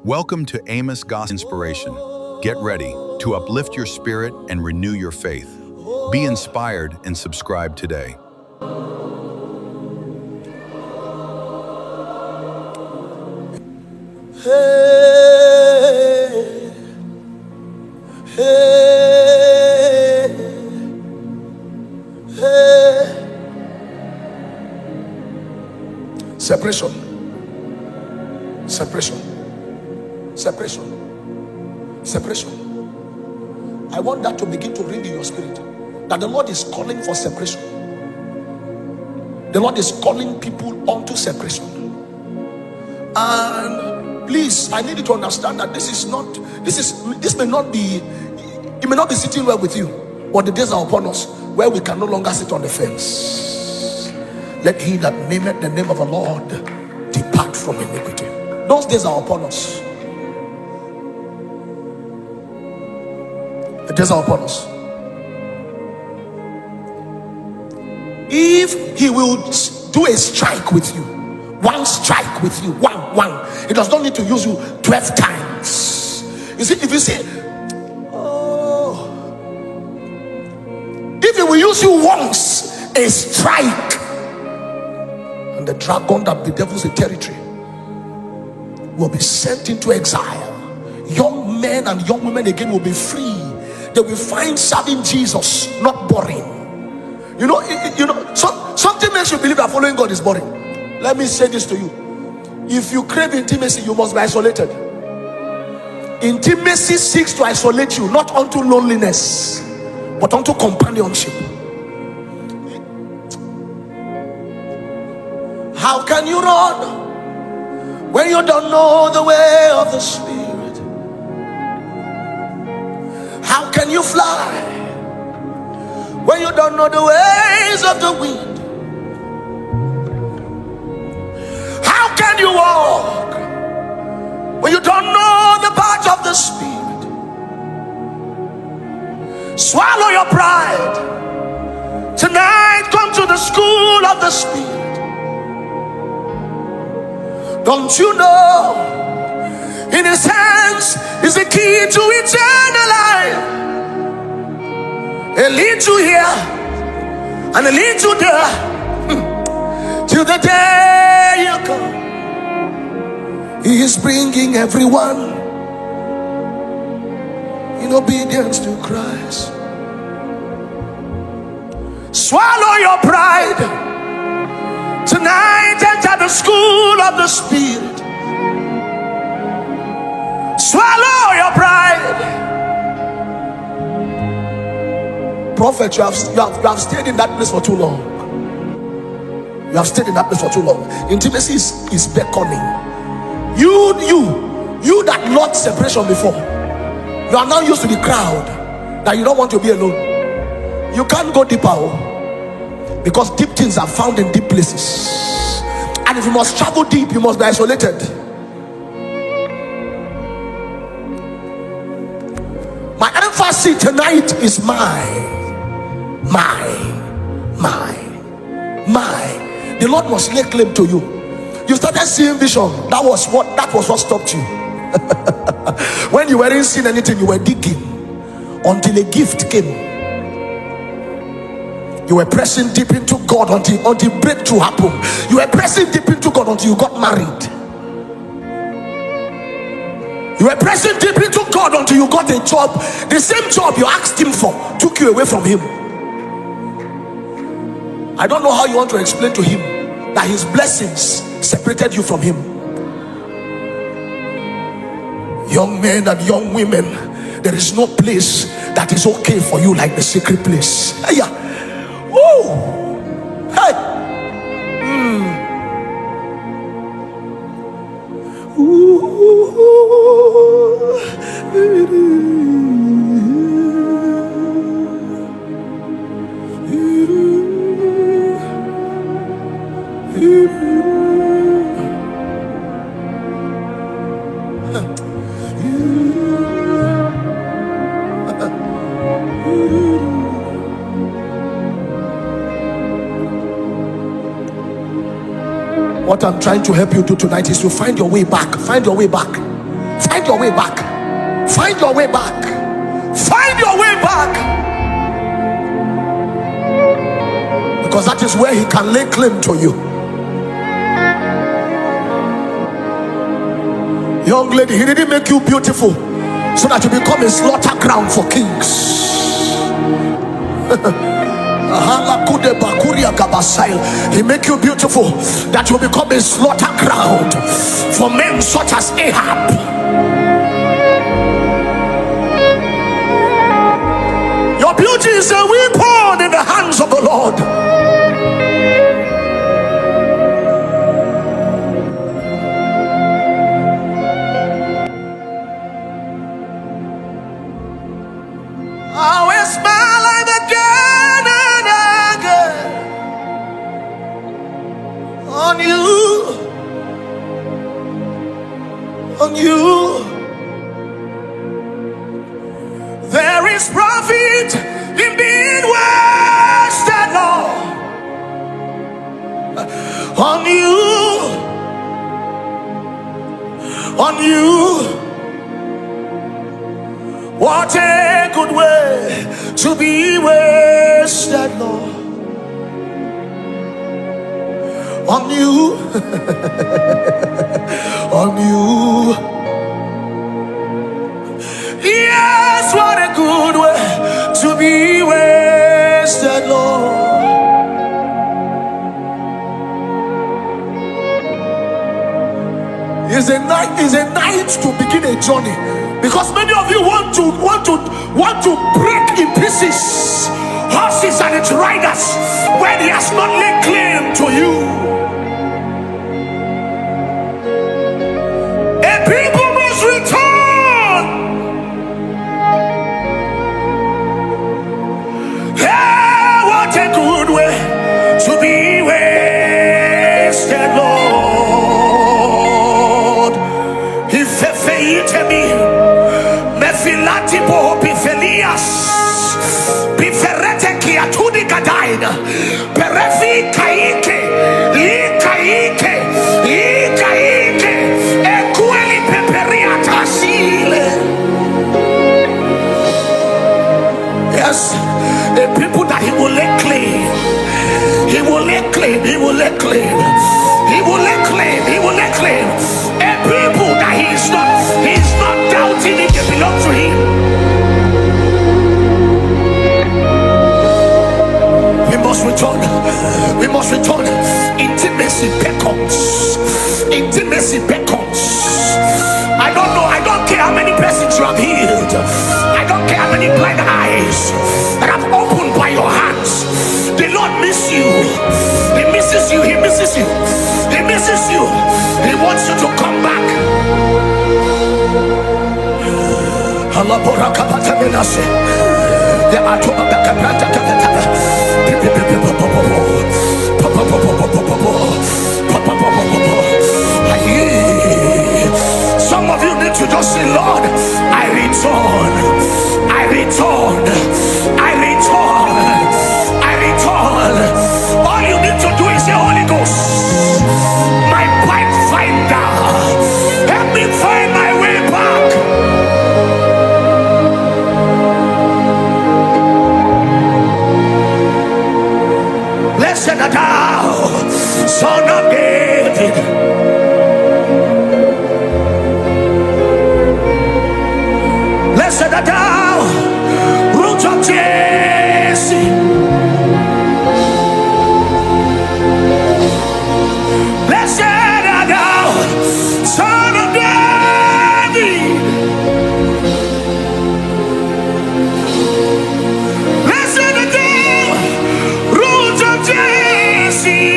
Welcome to Amos Gospel Inspiration. Get ready to uplift your spirit and renew your faith. Be inspired and subscribe today. Separation. Separation. Separation. Separation. I want that to begin to ring in your spirit, that the Lord is calling for separation. The Lord is calling people onto separation. And please, I need you to understand that this may not be, it may not be sitting well with you, but the days are upon us where we can no longer sit on the fence. Let he that nameth the name of the Lord depart from iniquity. Those days are upon us. The days are upon us. If he will do a strike with you, one strike with you, one, he does not need to use you 12 times. You see, if you say, oh, if he will use you once, a strike, and the dragon that bedevils the territory will be sent into exile. Young men and young women again will be free. They will find serving Jesus not boring. Something makes you believe that following God is boring. Let me say this to you. If you crave intimacy, you must be isolated. Intimacy seeks to isolate you, not unto loneliness, but unto companionship. How can you run when you don't know the way of the Spirit? How can you fly when you don't know the ways of the wind? How can you walk when you don't know the path of the Spirit? Swallow your pride. Tonight, come to the school of the Spirit. Don't you know, in his hands is the key to eternal life. A little here and a little there, till the day you come. He is bringing everyone in obedience to Christ. Swallow your pride. Tonight, enter the school of the Spirit. Swallow your pride. Prophet, you have stayed in that place for too long. You have stayed in that place for too long. Intimacy is beckoning. You that loved separation before, you are now used to the crowd, that you don't want to be alone. You can't go deeper, because deep things are found in deep places. And if you must travel deep, you must be isolated. My emphasis tonight is mine. The Lord must lay claim to you. You started seeing vision. That was what stopped you. When you weren't seeing anything, you were digging until a gift came. You were pressing deep into God until breakthrough happened. You were pressing deep into God until you got married. You were pressing deep into God until you got a job. The same job you asked him for took you away from him. I don't know how you want to explain to him that his blessings separated you from him. Young men and young women, there is no place that is okay for you like the secret place. Hey, yeah. Woo! Hey! What I'm trying to help you do tonight is to find your way back. Find your way back. Find your way back. Find your way back. Find your way back. Because that is where he can lay claim to you. Young lady, he didn't make you beautiful so that you become a slaughter ground for kings. He make you beautiful that you become a slaughter ground for men such as Ahab. Your beauty is a weapon in the hands of the Lord. I will smile again and again on you, on you. There is profit in being wasted, Lord, on you, on you. What a good way to be wasted, Lord, on you, on you. Yes, what a good way to be wasted, Lord. It's a night to begin a journey, because many of you want to break in pieces horses and its riders when he has not laid claim to you. A people must return. Yeah, what a good way to be wasted, Lord. If me mefilati bo bifelias biferete kiatudi gadaina perefi kaike ekueli peperiata sile. Yes, the people that he will lay claim, he will lay claim, he will lay claim, he will lay claim, he will lay claim. A people that he's not doubting if they belong to him. We must return. We must return. Intimacy beckons. Intimacy beckons. I don't know. I don't care how many persons you have healed. I don't care how many blind eyes that have opened by your hands. The Lord misses you. He misses you. He misses you. He misses you. He wants you to come back. Some of you need to just say, Lord, I return, I return, I return, I return. All you need to do is say, Holy Ghost, my pipe finder, help me find my way back. Blessed art thou, Son of David. Blessed art thou, Root of Jesse. Blessed art thou, Son of David. Blessed art thou, Root of Jesse.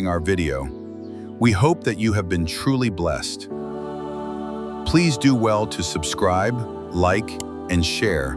watching our video. We hope that you have been truly blessed. Please do well to subscribe, like, and share